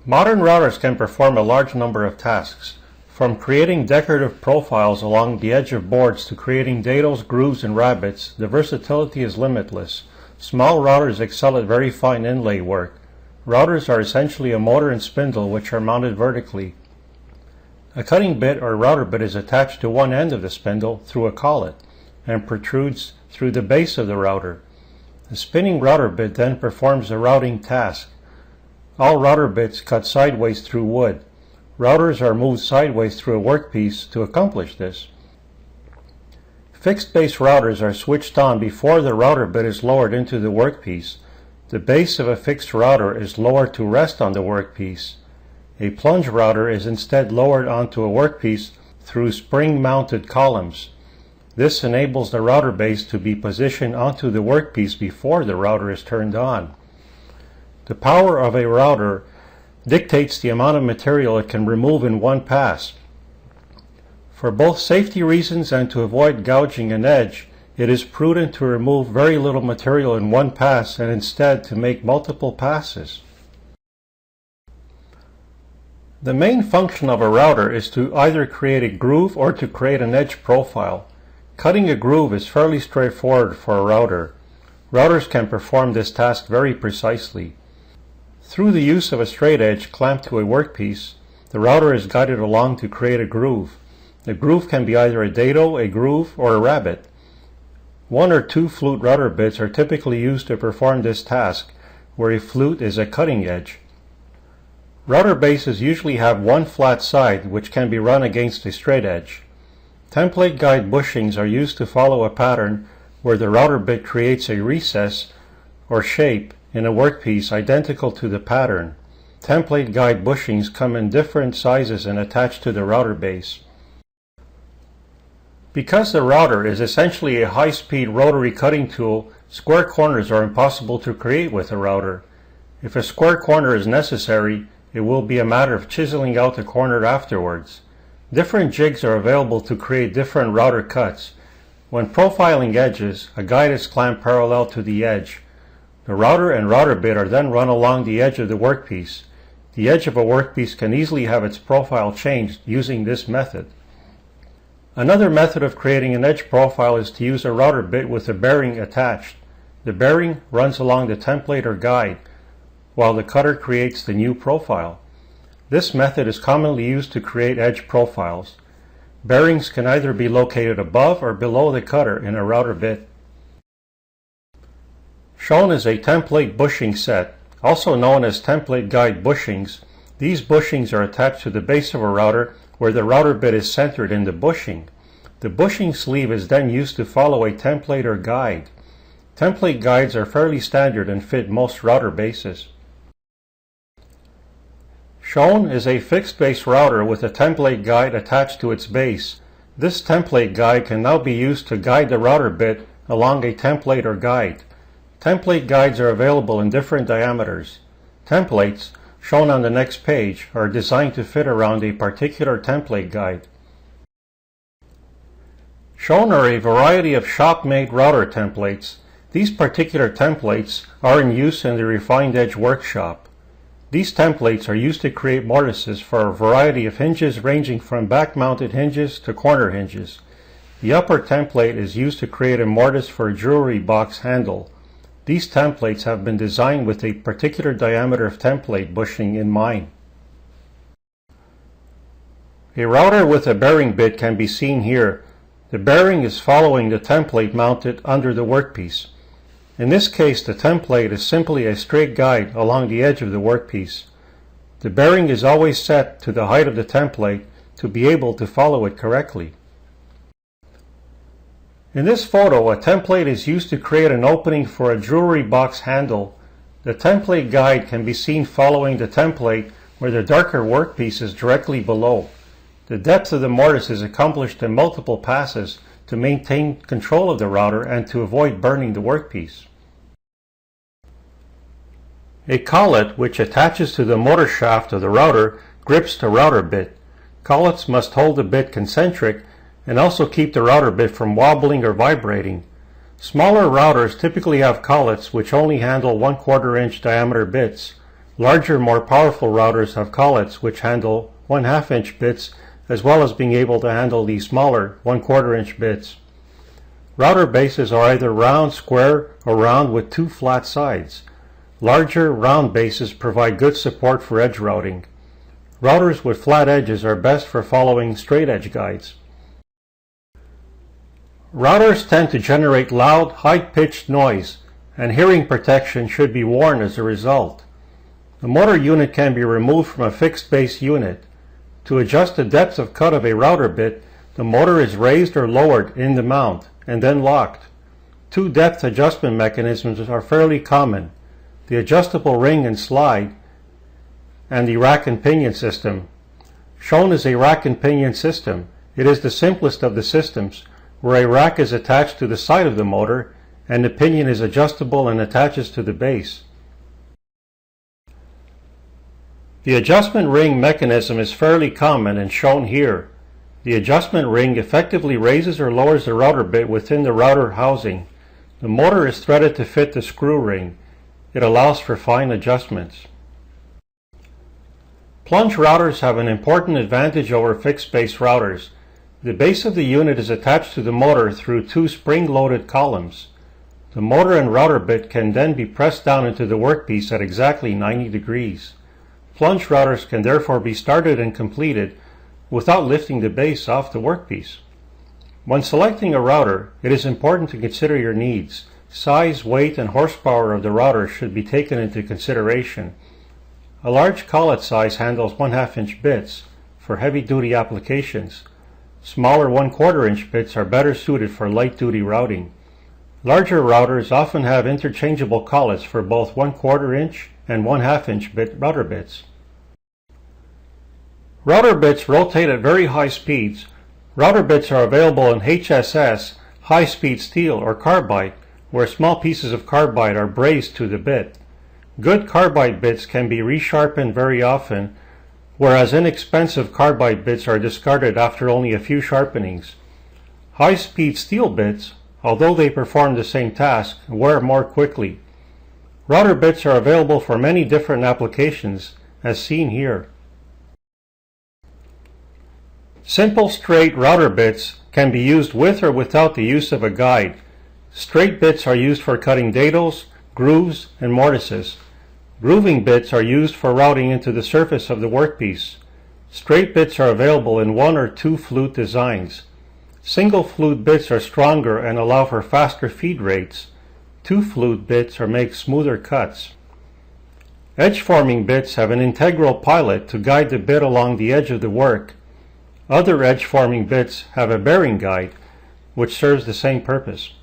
Modern routers can perform a large number of tasks, from creating decorative profiles along the edge of boards to creating dados, grooves, and rabbets. The versatility is limitless. Small routers excel at very fine inlay work. Routers are essentially a motor and spindle which are mounted vertically. A cutting bit or router bit is attached to one end of the spindle through a collet and protrudes through the base of the router. The spinning router bit then performs the routing task. All router bits cut sideways through wood. Routers are moved sideways through a workpiece to accomplish this. Fixed base routers are switched on before the router bit is lowered into the workpiece. The base of a fixed router is lowered to rest on the workpiece. A plunge router is instead lowered onto a workpiece through spring-mounted columns. This enables the router base to be positioned onto the workpiece before the router is turned on. The power of a router dictates the amount of material it can remove in one pass. For both safety reasons and to avoid gouging an edge, it is prudent to remove very little material in one pass and instead to make multiple passes. The main function of a router is to either create a groove or to create an edge profile. Cutting a groove is fairly straightforward for a router. Routers can perform this task very precisely. Through the use of a straight edge clamped to a workpiece, the router is guided along to create a groove. The groove can be either a dado, a groove, or a rabbet. One or two flute router bits are typically used to perform this task, where a flute is a cutting edge. Router bases usually have one flat side which can be run against a straight edge. Template guide bushings are used to follow a pattern where the router bit creates a recess or shape in a workpiece identical to the pattern. Template guide bushings come in different sizes and attach to the router base. Because the router is essentially a high-speed rotary cutting tool, square corners are impossible to create with a router. If a square corner is necessary, it will be a matter of chiseling out the corner afterwards. Different jigs are available to create different router cuts. When profiling edges, a guide is clamped parallel to the edge. The router and router bit are then run along the edge of the workpiece. The edge of a workpiece can easily have its profile changed using this method. Another method of creating an edge profile is to use a router bit with a bearing attached. The bearing runs along the template or guide, while the cutter creates the new profile. This method is commonly used to create edge profiles. Bearings can either be located above or below the cutter in a router bit. Shown is a template bushing set, also known as template guide bushings. These bushings are attached to the base of a router where the router bit is centered in the bushing. The bushing sleeve is then used to follow a template or guide. Template guides are fairly standard and fit most router bases. Shown is a fixed base router with a template guide attached to its base. This template guide can now be used to guide the router bit along a template or guide. Template guides are available in different diameters. Templates, shown on the next page, are designed to fit around a particular template guide. Shown are a variety of shop-made router templates. These particular templates are in use in the refined edge workshop. These templates are used to create mortises for a variety of hinges ranging from back-mounted hinges to corner hinges. The upper template is used to create a mortise for a jewelry box handle. These templates have been designed with a particular diameter of template bushing in mind. A router with a bearing bit can be seen here. The bearing is following the template mounted under the workpiece. In this case, the template is simply a straight guide along the edge of the workpiece. The bearing is always set to the height of the template to be able to follow it correctly. In this photo, a template is used to create an opening for a jewelry box handle. The template guide can be seen following the template where the darker workpiece is directly below. The depth of the mortise is accomplished in multiple passes to maintain control of the router and to avoid burning the workpiece. A collet which attaches to the motor shaft of the router grips the router bit. Collets must hold the bit concentric and also keep the router bit from wobbling or vibrating. Smaller routers typically have collets which only handle 1/4 inch diameter bits. Larger, more powerful routers have collets which handle 1/2 inch bits, as well as being able to handle the smaller 1/4 inch bits. Router bases are either round, square, or round with two flat sides. Larger, round bases provide good support for edge routing. Routers with flat edges are best for following straight edge guides. Routers tend to generate loud, high-pitched noise, and hearing protection should be worn as a result. The motor unit can be removed from a fixed base unit. To adjust the depth of cut of a router bit, the motor is raised or lowered in the mount and then locked. Two depth adjustment mechanisms are fairly common: the adjustable ring and slide, and the rack and pinion system. Shown is a rack and pinion system. It is the simplest of the systems, where a rack is attached to the side of the motor and the pinion is adjustable and attaches to the base. The adjustment ring mechanism is fairly common and shown here. The adjustment ring effectively raises or lowers the router bit within the router housing. The motor is threaded to fit the screw ring. It allows for fine adjustments. Plunge routers have an important advantage over fixed base routers. The base of the unit is attached to the motor through two spring-loaded columns. The motor and router bit can then be pressed down into the workpiece at exactly 90 degrees. Plunge routers can therefore be started and completed without lifting the base off the workpiece. When selecting a router, it is important to consider your needs. Size, weight, and horsepower of the router should be taken into consideration. A large collet size handles 1/2 inch bits for heavy-duty applications. Smaller 1/4 inch bits are better suited for light-duty routing. Larger routers often have interchangeable collets for both 1/4 inch and 1/2 inch bit router bits. Router bits rotate at very high speeds. Router bits are available in HSS, high-speed steel, or carbide, where small pieces of carbide are brazed to the bit. Good carbide bits can be resharpened very often, whereas inexpensive carbide bits are discarded after only a few sharpenings. High-speed steel bits, although they perform the same task, wear more quickly. Router bits are available for many different applications, as seen here. Simple straight router bits can be used with or without the use of a guide. Straight bits are used for cutting dados, grooves, and mortises. Grooving bits are used for routing into the surface of the workpiece. Straight bits are available in 1 or 2 flute designs. Single flute bits are stronger and allow for faster feed rates. 2 flute bits make smoother cuts. Edge forming bits have an integral pilot to guide the bit along the edge of the work. Other edge forming bits have a bearing guide, which serves the same purpose.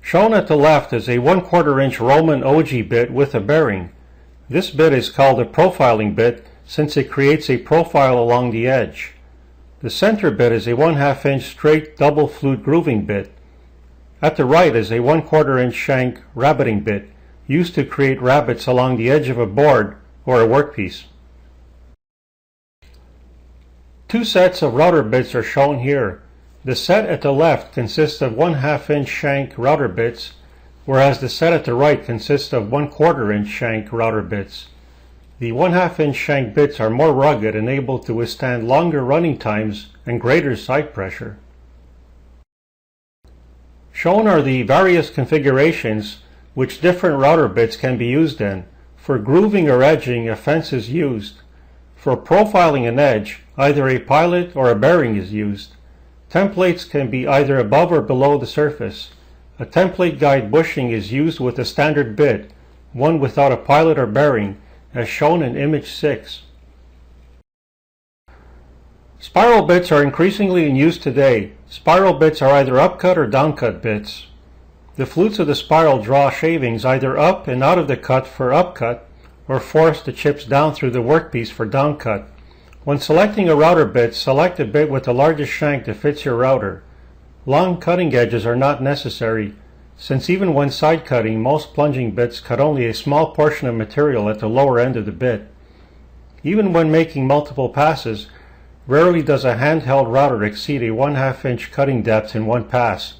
Shown at the left is a 1/4 inch Roman ogee bit with a bearing. This bit is called a profiling bit since it creates a profile along the edge. The center bit is a 1/2 inch straight double flute grooving bit. At the right is a 1/4 inch shank rabbeting bit used to create rabbets along the edge of a board or a workpiece. 2 sets of router bits are shown here. The set at the left consists of 1/2 inch shank router bits, whereas the set at the right consists of 1/4 inch shank router bits. The 1/2 inch shank bits are more rugged and able to withstand longer running times and greater side pressure. Shown are the various configurations which different router bits can be used in. For grooving or edging, a fence is used. For profiling an edge, either a pilot or a bearing is used. Templates can be either above or below the surface. A template guide bushing is used with a standard bit, one without a pilot or bearing, as shown in image 6. Spiral bits are increasingly in use today. Spiral bits are either upcut or downcut bits. The flutes of the spiral draw shavings either up and out of the cut for upcut, or force the chips down through the workpiece for downcut. When selecting a router bit, select a bit with the largest shank that fits your router. Long cutting edges are not necessary, since even when side cutting, most plunging bits cut only a small portion of material at the lower end of the bit. Even when making multiple passes, rarely does a handheld router exceed a 1/2 inch cutting depth in one pass.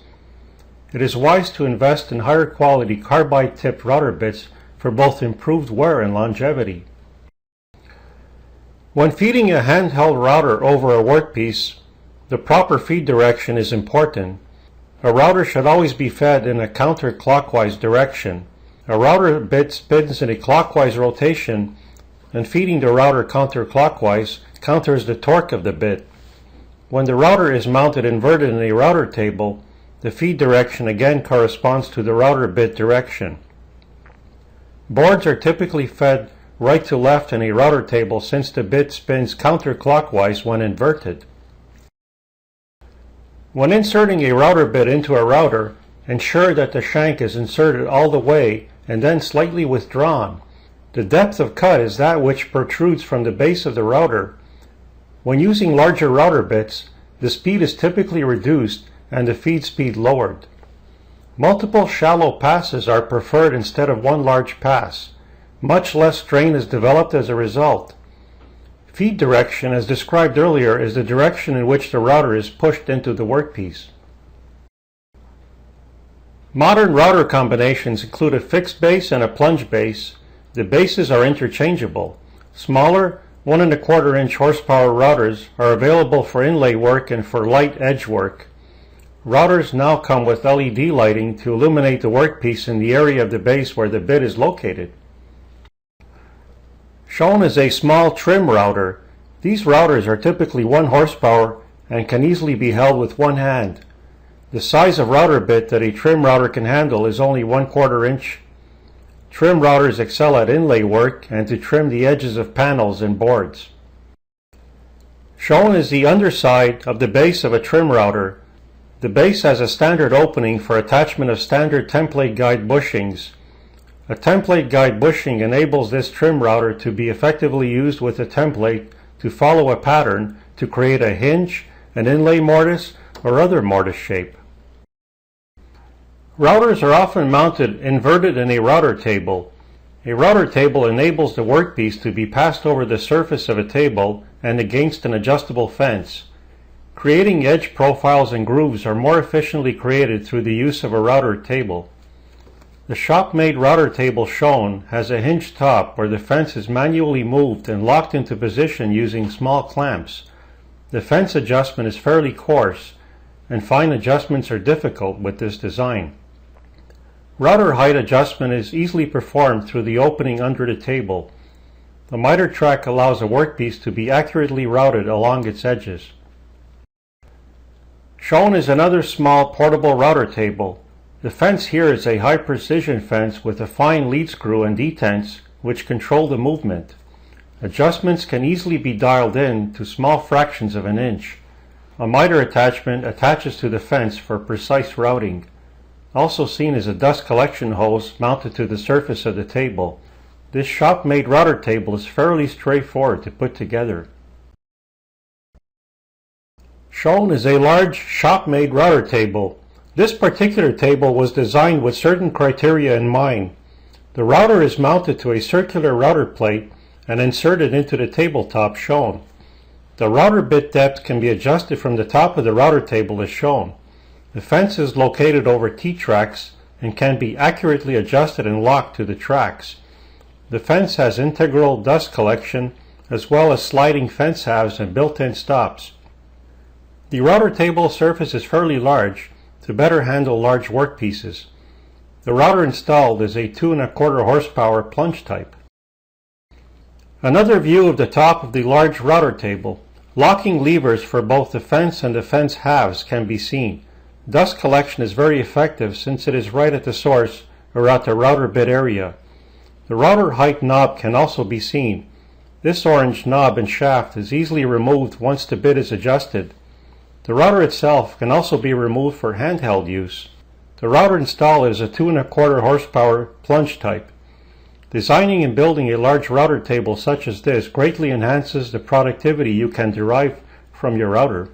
It is wise to invest in higher quality carbide tipped router bits for both improved wear and longevity. When feeding a handheld router over a workpiece, the proper feed direction is important. A router should always be fed in a counterclockwise direction. A router bit spins in a clockwise rotation, and feeding the router counterclockwise counters the torque of the bit. When the router is mounted inverted in a router table, the feed direction again corresponds to the router bit direction. Boards are typically fed right to left in a router table since the bit spins counterclockwise when inverted. When inserting a router bit into a router, ensure that the shank is inserted all the way and then slightly withdrawn. The depth of cut is that which protrudes from the base of the router. When using larger router bits, the speed is typically reduced and the feed speed lowered. Multiple shallow passes are preferred instead of one large pass. Much less strain is developed as a result. Feed direction, as described earlier, is the direction in which the router is pushed into the workpiece. Modern router combinations include a fixed base and a plunge base. The bases are interchangeable. Smaller, 1 1/4 inch horsepower routers are available for inlay work and for light edge work. Routers now come with LED lighting to illuminate the workpiece in the area of the base where the bit is located. Shown is a small trim router. These routers are typically 1 horsepower and can easily be held with one hand. The size of router bit that a trim router can handle is only 1/4 inch. Trim routers excel at inlay work and to trim the edges of panels and boards. Shown is the underside of the base of a trim router. The base has a standard opening for attachment of standard template guide bushings. A template guide bushing enables this trim router to be effectively used with a template to follow a pattern to create a hinge, an inlay mortise, or other mortise shape. Routers are often mounted inverted in a router table. A router table enables the workpiece to be passed over the surface of a table and against an adjustable fence. Creating edge profiles and grooves are more efficiently created through the use of a router table. The shop-made router table shown has a hinged top where the fence is manually moved and locked into position using small clamps. The fence adjustment is fairly coarse, and fine adjustments are difficult with this design. Router height adjustment is easily performed through the opening under the table. The miter track allows a workpiece to be accurately routed along its edges. Shown is another small portable router table. The fence here is a high precision fence with a fine lead screw and detents which control the movement. Adjustments can easily be dialed in to small fractions of an inch. A miter attachment attaches to the fence for precise routing. Also seen is a dust collection hose mounted to the surface of the table. This shop-made router table is fairly straightforward to put together. Shown is a large shop-made router table. This particular table was designed with certain criteria in mind. The router is mounted to a circular router plate and inserted into the tabletop shown. The router bit depth can be adjusted from the top of the router table as shown. The fence is located over T-tracks and can be accurately adjusted and locked to the tracks. The fence has integral dust collection as well as sliding fence halves and built-in stops. The router table surface is fairly large to better handle large workpieces. The router installed is a 2 1/4 horsepower plunge type. Another view of the top of the large router table. Locking levers for both the fence and the fence halves can be seen. Dust collection is very effective since it is right at the source or at the router bit area. The router height knob can also be seen. This orange knob and shaft is easily removed once the bit is adjusted. The router itself can also be removed for handheld use. The router installed is a 2 1/4 horsepower plunge type. Designing and building a large router table such as this greatly enhances the productivity you can derive from your router.